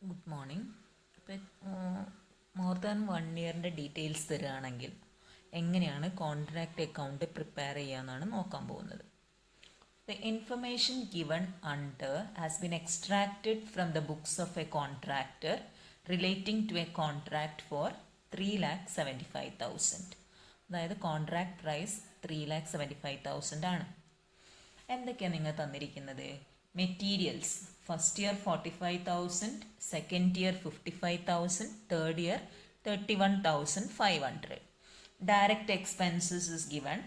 Good morning. ഇപ്പം more than 1 ഇയറിൻ്റെ details തരികയാണെങ്കിൽ എങ്ങനെയാണ് കോൺട്രാക്റ്റ് അക്കൗണ്ട് പ്രിപ്പയർ ചെയ്യാമെന്നാണ് നോക്കാൻ പോകുന്നത്. The information given under has been extracted from the books of a contractor relating to a contract for 3,75,000. അതായത് contract price 3,75,000 ആണ്. എന്തൊക്കെയാണ് നിങ്ങൾ തന്നിരിക്കുന്നത്? Materials first year 45,000, second year 55,000, third year 31,500. Direct expenses is given.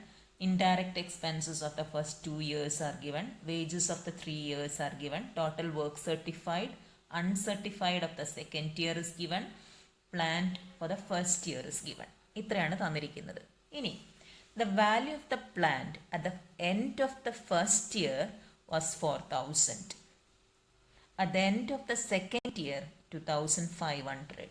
Indirect expenses of the first 2 years are given. Wages of the 3 years are given. Total work certified, uncertified of the second year is given. Planned for the first year is given. ഇത്രയാണ് തന്നിരിക്കുന്നത്. ഇനി the value of the plant at the end of the first year was 4,000. At the end of the second year 2,500,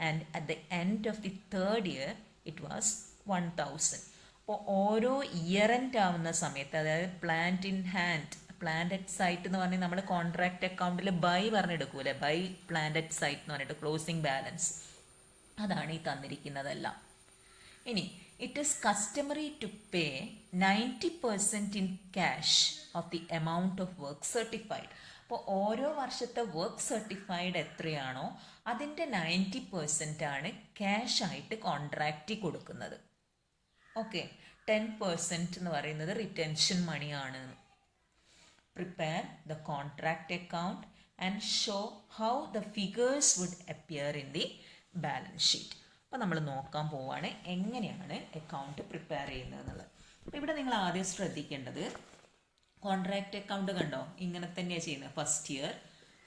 and at the end of the third year it was 1,000. അപ്പോൾ ഓരോ year end ആവുന്ന സമയത്ത്, അതായത് plant in hand, plant at site എന്ന് പറഞ്ഞാൽ നമ്മൾ contract അക്കൗണ്ടിൽ by പറഞ്ഞെടുക്കൂലേ, ബൈ പ്ലാന്റ് അറ്റ് സൈറ്റ് എന്ന് പറഞ്ഞിട്ട് ക്ലോസിംഗ് ബാലൻസ്, അതാണ് ഈ തന്നിരിക്കുന്നതെല്ലാം. ഇനി it is customary to pay 90% in cash of the amount of work certified. അപ്പോൾ ഓരോ വർഷത്തെ വർക്ക് സർട്ടിഫൈഡ് എത്രയാണോ അതിൻ്റെ 90% ആണ് ക്യാഷ് ആയിട്ട് കോൺട്രാക്റ്റ് കൊടുക്കുന്നത്. ഓക്കെ, 10% എന്ന് പറയുന്നത് റിറ്റൻഷൻ മണിയാണ്. Prepare the contract account and show how the figures would appear in the balance sheet. അപ്പോൾ നമ്മൾ നോക്കാൻ പോവാണ് എങ്ങനെയാണ് അക്കൗണ്ട് പ്രിപ്പയർ ചെയ്യുന്നത് എന്നുള്ളത്. അപ്പോൾ ഇവിടെ നിങ്ങൾ ആദ്യം ശ്രദ്ധിക്കേണ്ടത്, കോൺട്രാക്ട് അക്കൗണ്ട് കണ്ടോ, ഇങ്ങനെ തന്നെയാണ് ചെയ്യുന്നത്. ഫസ്റ്റ് ഇയർ,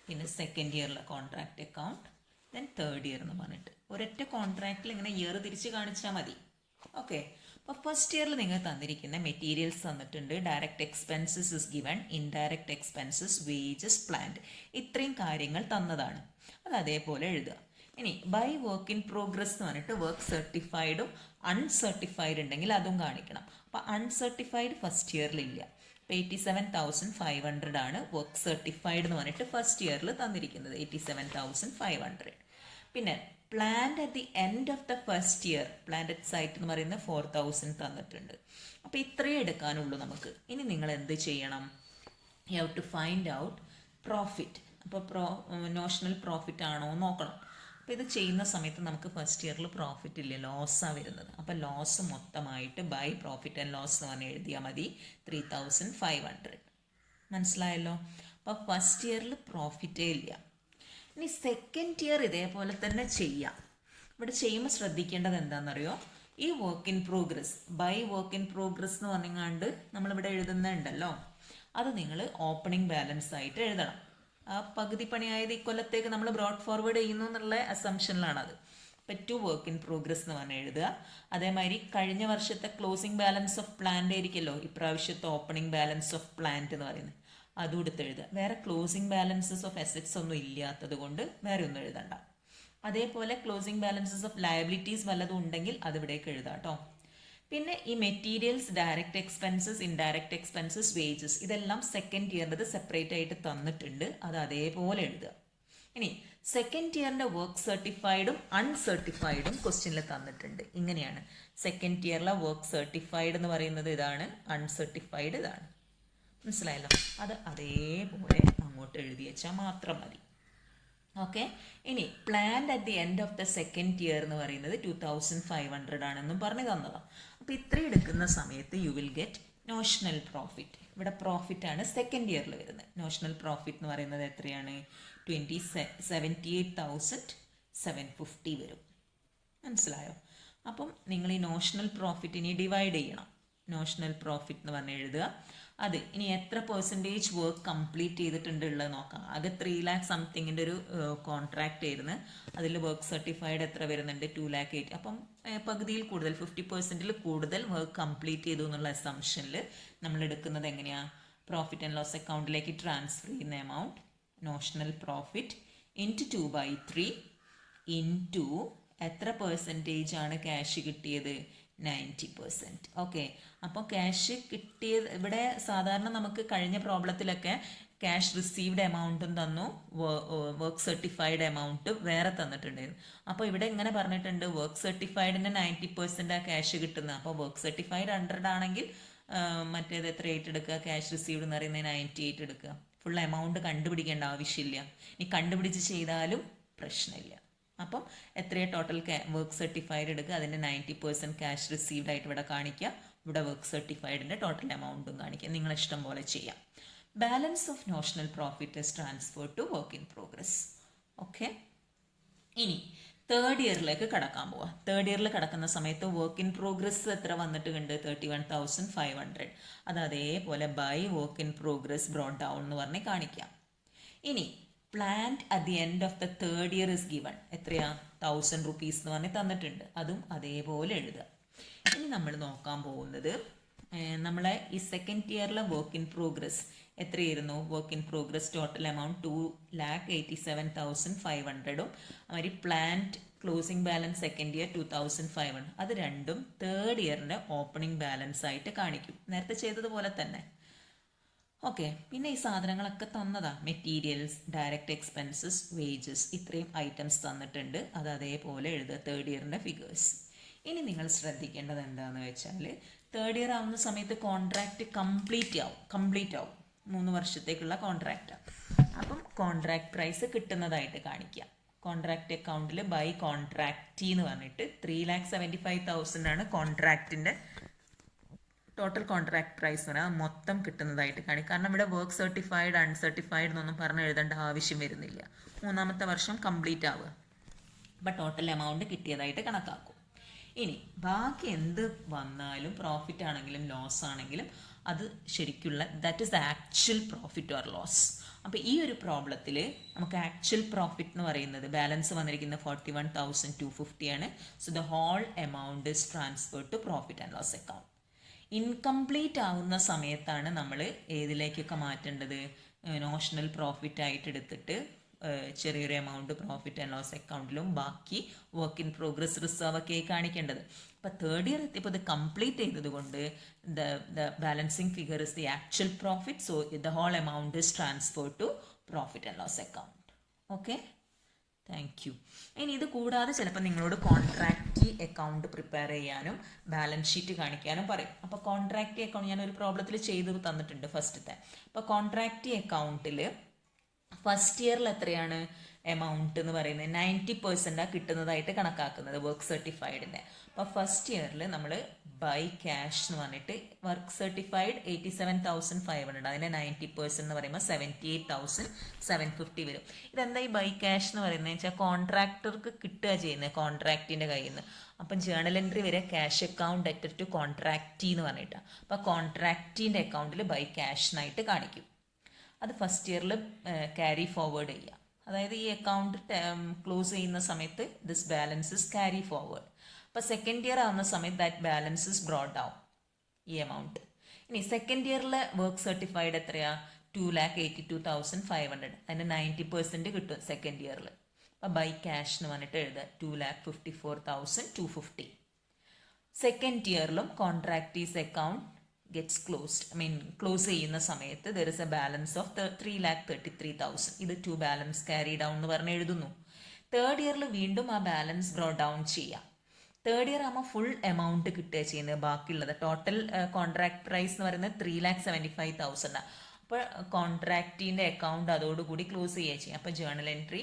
പിന്നെ സെക്കൻഡ് ഇയറിലെ contract account, then third year എന്ന് പറഞ്ഞിട്ട് ഒരൊറ്റ കോൺട്രാക്റ്റിൽ ഇങ്ങനെ ഇയർ തിരിച്ച് കാണിച്ചാൽ മതി. ഓക്കെ, അപ്പോൾ ഫസ്റ്റ് ഇയറിൽ നിങ്ങൾ തന്നിരിക്കുന്ന മെറ്റീരിയൽസ് തന്നിട്ടുണ്ട്. Direct expenses is given, indirect expenses, wages, plant, ഇത്രയും കാര്യങ്ങൾ തന്നതാണ്. അത് അതേപോലെ എഴുതുക. ഇനി ബൈ വർക്ക് ഇൻ പ്രോഗ്രസ് എന്ന് പറഞ്ഞിട്ട് വർക്ക് സർട്ടിഫൈഡും അൺസർട്ടിഫൈഡ് ഉണ്ടെങ്കിൽ അതും കാണിക്കണം. അപ്പോൾ അൺസർട്ടിഫൈഡ് ഫസ്റ്റ് ഇയറിലില്ല. അപ്പോൾ 87,500 ആണ് വർക്ക് സർട്ടിഫൈഡ് എന്ന് പറഞ്ഞിട്ട് ഫസ്റ്റ് ഇയറിൽ തന്നിരിക്കുന്നത്, 87,500. പിന്നെ plant at the end of the first year, plant at site എന്ന് പറയുന്നത് 4,000 തന്നിട്ടുണ്ട്. അപ്പോൾ ഇത്രയേ എടുക്കാനുള്ളൂ നമുക്ക്. ഇനി നിങ്ങൾ എന്ത് ചെയ്യണം? You have to find out profit. അപ്പോൾ നോഷണൽ പ്രോഫിറ്റ് ആണോ നോക്കണം. അപ്പോൾ ഇത് ചെയ്യുന്ന സമയത്ത് നമുക്ക് ഫസ്റ്റ് ഇയറിൽ പ്രോഫിറ്റ് ഇല്ല, ലോസാണ് വരുന്നത്. അപ്പോൾ ലോസ് മൊത്തമായിട്ട് ബൈ പ്രോഫിറ്റ് ആൻഡ് ലോസ് എന്ന് പറഞ്ഞ് എഴുതിയാൽ മതി, 3,500. മനസ്സിലായല്ലോ? അപ്പോൾ ഫസ്റ്റ് ഇയറിൽ പ്രോഫിറ്റേ ഇല്ല. ഇനി സെക്കൻഡ് ഇയർ ഇതേപോലെ തന്നെ ചെയ്യാം. ഇവിടെ ചെയ്യുമ്പോൾ ശ്രദ്ധിക്കേണ്ടത് എന്താണെന്നറിയോ? ഈ work in progress, by work in progress എന്ന് പറഞ്ഞാണ്ട് നമ്മളിവിടെ എഴുതുന്നുണ്ടല്ലോ, അത് നിങ്ങൾ ഓപ്പണിംഗ് ബാലൻസ് ആയിട്ട് എഴുതണം. ആ പകുതി പണിയായത് ഈ കൊല്ലത്തേക്ക് നമ്മൾ ബ്രോഡ് ഫോർവേഡ് ചെയ്യുന്നു എന്നുള്ള അസംഷനിലാണത്. ഇപ്പം ടു വർക്ക് ഇൻ പ്രോഗ്രസ് എന്ന് പറഞ്ഞ് എഴുതുക. അതേമാതിരി കഴിഞ്ഞ വർഷത്തെ ക്ലോസിംഗ് ബാലൻസ് ഓഫ് പ്ലാന്റ് ആയിരിക്കുമല്ലോ ഇപ്രാവശ്യത്തെ ഓപ്പണിംഗ് ബാലൻസ് ഓഫ് പ്ലാന്റ് എന്ന് പറയുന്നത്, അതും എടുത്ത് എഴുതുക. വേറെ ക്ലോസിംഗ് ബാലൻസസ് ഓഫ് അസറ്റ്സ് ഒന്നും ഇല്ലാത്തത് കൊണ്ട് വേറെ ഒന്നും എഴുതണ്ട. അതേപോലെ ക്ലോസിംഗ് ബാലൻസസ് ഓഫ് ലയബിലിറ്റീസ് വല്ലതും ഉണ്ടെങ്കിൽ അതിവിടേക്ക് എഴുതാം കേട്ടോ. പിന്നെ ഈ materials, direct expenses, indirect expenses, wages, ഇതെല്ലാം സെക്കൻഡ് ഇയറിൻ്റെ സെപ്പറേറ്റ് ആയിട്ട് തന്നിട്ടുണ്ട്, അത് അതേപോലെ എഴുതുക. ഇനി സെക്കൻഡ് ഇയറിൻ്റെ വർക്ക് സർട്ടിഫൈഡും അൺസർട്ടിഫൈഡും ക്വസ്റ്റ്യനിൽ തന്നിട്ടുണ്ട്. ഇങ്ങനെയാണ് സെക്കൻഡ് ഇയറിലെ വർക്ക് സർട്ടിഫൈഡ് എന്ന് പറയുന്നത് ഇതാണ്, അൺസർട്ടിഫൈഡ് ഇതാണ്. മനസ്സിലായല്ലോ? അത് അതേപോലെ അങ്ങോട്ട് എഴുതി വെച്ചാൽ മാത്രം മതി. ഓക്കെ, ഇനി plant at the end of the second year എന്ന് പറയുന്നത് 2,500 ആണെന്നും പറഞ്ഞു തന്നതാണ്. അപ്പോൾ ഇത്രയും എടുക്കുന്ന സമയത്ത് you will get notional profit. ഇവിടെ പ്രോഫിറ്റ് ആണ് സെക്കൻഡ് ഇയറിൽ വരുന്നത്. നോഷണൽ പ്രോഫിറ്റ് എന്ന് പറയുന്നത് എത്രയാണ്? 78,750 വരും. മനസ്സിലായോ? അപ്പം നിങ്ങൾ ഈ നോഷണൽ പ്രോഫിറ്റിനെ ഡിവൈഡ് ചെയ്യണം. നോഷണൽ പ്രോഫിറ്റ് എന്ന് പറഞ്ഞ് എഴുതുക. അത് ഇനി എത്ര പെർസെൻറ്റേജ് വർക്ക് കംപ്ലീറ്റ് ചെയ്തിട്ടുള്ളത് നോക്കാം. ആകെ 3 lakh സംതിങ്ങിൻ്റെ ഒരു കോൺട്രാക്റ്റ് ആയിരുന്നു. അതിൽ വർക്ക് സർട്ടിഫൈഡ് എത്ര വരുന്നുണ്ട്? 2,08,000. അപ്പം പകുതിയിൽ കൂടുതൽ, 50% കൂടുതൽ വർക്ക് കംപ്ലീറ്റ് ചെയ്തു എന്നുള്ള അസംഷനിൽ നമ്മൾ എടുക്കുന്നത് എങ്ങനെയാണ്? പ്രോഫിറ്റ് ആൻഡ് ലോസ് അക്കൗണ്ടിലേക്ക് ട്രാൻസ്ഫർ ചെയ്യുന്ന amount, notional profit into 2/3 into എത്ര പെർസെൻറ്റേജ് ആണ് ക്യാഷ് കിട്ടിയത്? 90%. ഓക്കെ, അപ്പോൾ ക്യാഷ് കിട്ടിയത് ഇവിടെ സാധാരണ നമുക്ക് കഴിഞ്ഞ പ്രോബ്ലത്തിലൊക്കെ ക്യാഷ് റിസീവ്ഡ് എമൗണ്ടും തന്നു, വർക്ക് സർട്ടിഫൈഡ് എമൗണ്ട് വേറെ തന്നിട്ടുണ്ടായിരുന്നു. അപ്പോൾ ഇവിടെ ഇങ്ങനെ പറഞ്ഞിട്ടുണ്ട് വർക്ക് സർട്ടിഫൈഡിന് 90% ആ ക്യാഷ് കിട്ടുന്നത്. അപ്പോൾ വർക്ക് സർട്ടിഫൈഡ് 100 ആണെങ്കിൽ മറ്റേത് എത്ര 8 എടുക്കുക, ക്യാഷ് റിസീവ്ഡ് എന്ന് പറയുന്നത് 98 എടുക്കുക. ഫുൾ എമൗണ്ട് കണ്ടുപിടിക്കേണ്ട ആവശ്യമില്ല. ഇനി കണ്ടുപിടിച്ച് ചെയ്താലും പ്രശ്നമില്ല. അപ്പം എത്രയാണ് ടോട്ടൽ വർക്ക് സർട്ടിഫൈഡ് എടുക്കുക, അതിൻ്റെ 90% ക്യാഷ് റിസീവ്ഡ് ആയിട്ട് ഇവിടെ കാണിക്കുക, ഇവിടെ വർക്ക് സർട്ടിഫൈഡിൻ്റെ ടോട്ടൽ എമൗണ്ടും കാണിക്കുക. നിങ്ങളെ ഇഷ്ടം പോലെ ചെയ്യാം. Balance of notional profit is transfer to work in progress. Okay, ഇനി തേർഡ് ഇയറിലേക്ക് കടക്കാൻ പോവാം. തേർഡ് ഇയറിൽ കടക്കുന്ന സമയത്ത് വർക്ക് ഇൻ പ്രോഗ്രസ് എത്ര വന്നിട്ട് ഉണ്ട്, 31,500. അത് അതേപോലെ by work in progress brought down എന്ന് പറഞ്ഞ് കാണിക്കാം. ഇനി plant at the end of the third year is given, എത്രയാ 1000 rupees എന്ന് പറഞ്ഞ് തന്നിട്ടുണ്ട്. അതും അതേപോലെ എഴുതുക. ഇനി നമ്മൾ നോക്കാൻ പോകുന്നത് നമ്മളെ ഈ സെക്കൻഡ് ഇയറിലെ വർക്ക് ഇൻ പ്രോഗ്രസ് എത്രയായിരുന്നു? Work in progress total amount 2,87,500 അവര് plant closing balance second year 2,500. അത് രണ്ടും തേർഡ് ഇയറിൻ്റെ ഓപ്പണിംഗ് ബാലൻസ് ആയിട്ട് കാണിക്കും, നേരത്തെ ചെയ്തതുപോലെ തന്നെ. ഓക്കെ, പിന്നെ ഈ സാധനങ്ങളൊക്കെ തന്നതാ, മെറ്റീരിയൽസ്, ഡയറക്റ്റ് എക്സ്പെൻസസ്, വേജസ്, ഇത്രയും ഐറ്റംസ് തന്നിട്ടുണ്ട്. അത് അതേപോലെ എഴുതുക, തേർഡ് ഇയറിൻ്റെ ഫിഗേഴ്സ്. ഇനി നിങ്ങൾ ശ്രദ്ധിക്കേണ്ടത് എന്താണെന്ന് വെച്ചാൽ തേർഡ് ഇയർ ആവുന്ന സമയത്ത് കോൺട്രാക്റ്റ് കംപ്ലീറ്റ് ആവും 3 വർഷത്തേക്കുള്ള കോൺട്രാക്റ്റാണ്. അപ്പം കോൺട്രാക്ട് പ്രൈസ് കിട്ടുന്നതായിട്ട് കാണിക്കുക. കോൺട്രാക്റ്റ് അക്കൗണ്ടിൽ ബൈ കോൺട്രാക്റ്റി എന്ന് പറഞ്ഞിട്ട് 3,75,000 ആണ് കോൺട്രാക്റ്റിൻ്റെ ടോട്ടൽ കോൺട്രാക്ട് പ്രൈസ് എന്ന് പറഞ്ഞാൽ മൊത്തം കിട്ടുന്നതായിട്ട് കാണിക്കും. കാരണം ഇവിടെ വർക്ക് സർട്ടിഫൈഡ് അൺസർട്ടിഫൈഡ് എന്നൊന്നും പറഞ്ഞ് എഴുതേണ്ട ആവശ്യം വരുന്നില്ല. 3ാമത്തെ വർഷം കംപ്ലീറ്റ് ആവുക. അപ്പം ടോട്ടൽ എമൗണ്ട് കിട്ടിയതായിട്ട് കണക്കാക്കും. ഇനി ബാക്കി എന്ത് വന്നാലും പ്രോഫിറ്റ് ആണെങ്കിലും ലോസ് ആണെങ്കിലും അത് ശരിക്കുള്ള that is the actual profit or loss. അപ്പോൾ ഈ ഒരു പ്രോബ്ലത്തിൽ നമുക്ക് ആക്ച്വൽ പ്രോഫിറ്റ് എന്ന് പറയുന്നത് ബാലൻസ് വന്നിരിക്കുന്ന 41,250 ആണ്. So the whole amount is transferred to profit and loss account. Incomplete ആവുന്ന സമയത്താണ് നമ്മൾ ഏതിലേക്കൊക്കെ മാറ്റേണ്ടത്? നോഷണൽ പ്രോഫിറ്റ് ആയിട്ട് എടുത്തിട്ട് ചെറിയൊരു എമൗണ്ട് പ്രോഫിറ്റ് ആൻഡ് ലോസ് അക്കൗണ്ടിലും ബാക്കി വർക്ക് ഇൻ പ്രോഗ്രസ് റിസർവ് ഒക്കെ കാണിക്കേണ്ടത്. അപ്പോൾ തേർഡ് ഇയർ എത്തിയപ്പോൾ ഇത് കംപ്ലീറ്റ് ചെയ്തത് കൊണ്ട് the balancing figure is the actual profit. So the whole amount is transfer to profit and loss account. Okay, thank you. ഇനി ഇത് കൂടാതെ ചിലപ്പോൾ നിങ്ങളോട് കോൺട്രാക്റ്റി അക്കൗണ്ട് പ്രിപ്പയർ ചെയ്യാനും ബാലൻസ് ഷീറ്റ് കാണിക്കാനും പറയും. അപ്പോൾ കോൺട്രാക്റ്റി അക്കൗണ്ട് ഞാനൊരു പ്രോബ്ലത്തിൽ ചെയ്ത് തന്നിട്ടുണ്ട് ഫസ്റ്റത്തെ. അപ്പോൾ കോൺട്രാക്റ്റി അക്കൗണ്ടിൽ ഫസ്റ്റ് ഇയറിൽ എത്രയാണ് എമൗണ്ട് എന്ന് പറയുന്നത്? 90% കിട്ടുന്നതായിട്ട് കണക്കാക്കുന്നത് വർക്ക് സർട്ടിഫൈഡിൻ്റെ. അപ്പോൾ ഫസ്റ്റ് ഇയറിൽ നമ്മൾ ബൈ ക്യാഷ് എന്ന് പറഞ്ഞിട്ട് വർക്ക് സർട്ടിഫൈഡ് 87,500, അതിൻ്റെ 90% എന്ന് പറയുമ്പോൾ 78,750 വരും. ഇതെന്താ ഈ ബൈ ക്യാഷ് എന്ന് പറയുന്നത് വെച്ചാൽ കോൺട്രാക്ടർക്ക് കിട്ടുക ചെയ്യുന്നത് കോൺട്രാക്റ്റിൻ്റെ കയ്യിൽ നിന്ന്. അപ്പം ജേണൽ എൻട്രി വരെ ക്യാഷ് അക്കൗണ്ട് അറ്റർ ടു കോൺട്രാക്റ്റി എന്ന് പറഞ്ഞിട്ടാണ്. അപ്പോൾ കോൺട്രാക്റ്റിൻ്റെ അക്കൗണ്ടിൽ ബൈ ക്യാഷിനായിട്ട് കാണിക്കും. അത് ഫസ്റ്റ് ഇയറിൽ ക്യാരി ഫോർവേഡ് ചെയ്യുക. അതായത് ഈ അക്കൗണ്ട് ക്ലോസ് ചെയ്യുന്ന സമയത്ത് this balance is carry forward. അപ്പോൾ സെക്കൻഡ് ഇയർ ആവുന്ന സമയത്ത് that balance is brought down, ഈ എമൗണ്ട്. ഇനി സെക്കൻഡ് ഇയറിലെ വർക്ക് സർട്ടിഫൈഡ് എത്രയാ? 2,82,500. അതിന് 90% കിട്ടും സെക്കൻഡ് ഇയറിൽ. അപ്പോൾ ബൈ ക്യാഷ് എന്ന് പറഞ്ഞിട്ട് എഴുതുക 2,54,250. സെക്കൻഡ് ഇയറിലും contractee's account gets closed, close ചെയ്യുന്ന സമയത്ത് there is a balance of 3,33,000. ഇത് 2 ബാലൻസ് ക്യാരി ഡൗൺ എന്ന് പറഞ്ഞ് എഴുതുന്നു. തേർഡ് ഇയറിൽ വീണ്ടും ആ ബാലൻസ് ബ്രോട്ട് ഡൗൺ ചെയ്യാം. തേർഡ് ഇയർ ആകുമ്പോൾ ഫുൾ എമൗണ്ട് കിട്ടുക ചെയ്യുന്നത്. ബാക്കിയുള്ളത് ടോട്ടൽ കോൺട്രാക്ട് പ്രൈസ് എന്ന് പറയുന്നത് 3,75,000. അപ്പോൾ കോൺട്രാക്റ്റിൻ്റെ അക്കൗണ്ട് അതോടുകൂടി ക്ലോസ് ചെയ്യുക ചെയ്യും. അപ്പോൾ ജേണൽ എൻട്രി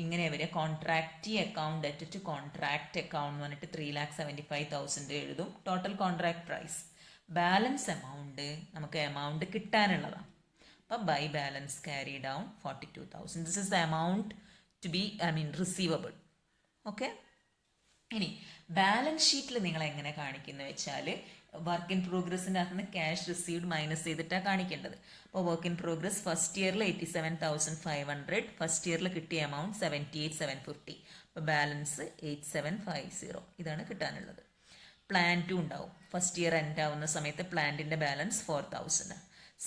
ഇങ്ങനെ വരിക, contractee account at to contract account എന്ന് പറഞ്ഞിട്ട് 3,75,000 എഴുതും. Total contract price, balance amount നമുക്ക് എമൗണ്ട് കിട്ടാനുള്ളതാണ്. അപ്പം by balance carry down 42,000. This is the amount to be receivable. Okay, ഇനി ബാലൻസ് ഷീറ്റിൽ നിങ്ങൾ എങ്ങനെ കാണിക്കുന്നത് വെച്ചാൽ വർക്ക് ഇൻ പ്രോഗ്രസിൻ്റെ അകത്ത് നിന്ന് ക്യാഷ് റിസീവ്ഡ് മൈനസ് ചെയ്തിട്ടാണ് കാണിക്കേണ്ടത്. അപ്പോൾ വർക്ക് ഇൻ പ്രോഗ്രസ് ഫസ്റ്റ് ഇയറിൽ 87,500, ഫസ്റ്റ് ഇയറിൽ കിട്ടിയ എമൗണ്ട് 78,750. അപ്പോൾ ബാലൻസ് 8,750 ഇതാണ് കിട്ടാനുള്ളത്. പ്ലാന്റും ഉണ്ടാവും. ഫസ്റ്റ് ഇയർ എൻഡ് ആവുന്ന സമയത്ത് പ്ലാന്റിൻ്റെ ബാലൻസ് 4,000.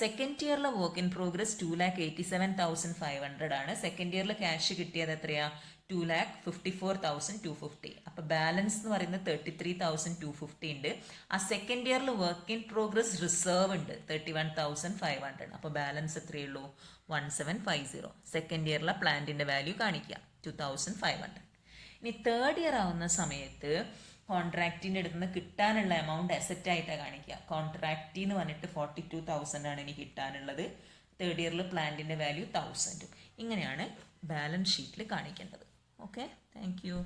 സെക്കൻഡ് ഇയറിലെ വർക്ക് ഇൻ പ്രോഗ്രസ് 2,87,500 ആണ്. സെക്കൻഡ് ഇയറിൽ ക്യാഷ് കിട്ടിയത് എത്രയാ? 2,54,250. അപ്പോൾ ബാലൻസ് എന്ന് പറയുന്നത് 33,250 ഉണ്ട്. ആ സെക്കൻഡ് ഇയറിൽ വർക്ക് ഇൻ പ്രോഗ്രസ് റിസർവ് ഉണ്ട് 31,500. അപ്പോൾ ബാലൻസ് എത്രയേ ഉള്ളൂ? 1750. സെക്കൻഡ് ഇയറിലെ പ്ലാന്റിന്റെ വാല്യൂ കാണിക്കുക 2,500. ഇനി തേർഡ് ഇയർ ആവുന്ന സമയത്ത് കോൺട്രാക്റ്റിൻ്റെ അടുത്ത് നിന്ന് കിട്ടാനുള്ള എമൗണ്ട് അസറ്റ് ആയിട്ടാണ് കാണിക്കുക. കോൺട്രാക്റ്റ് എന്ന് പറഞ്ഞിട്ട് 42,000 ആണ് ഇനി കിട്ടാനുള്ളത്. തേർഡ് ഇയറിൽ പ്ലാന്റിൻ്റെ വാല്യൂ 1,000. ഇങ്ങനെയാണ് ബാലൻസ് ഷീറ്റിൽ കാണിക്കേണ്ടത്. Okay, thank U.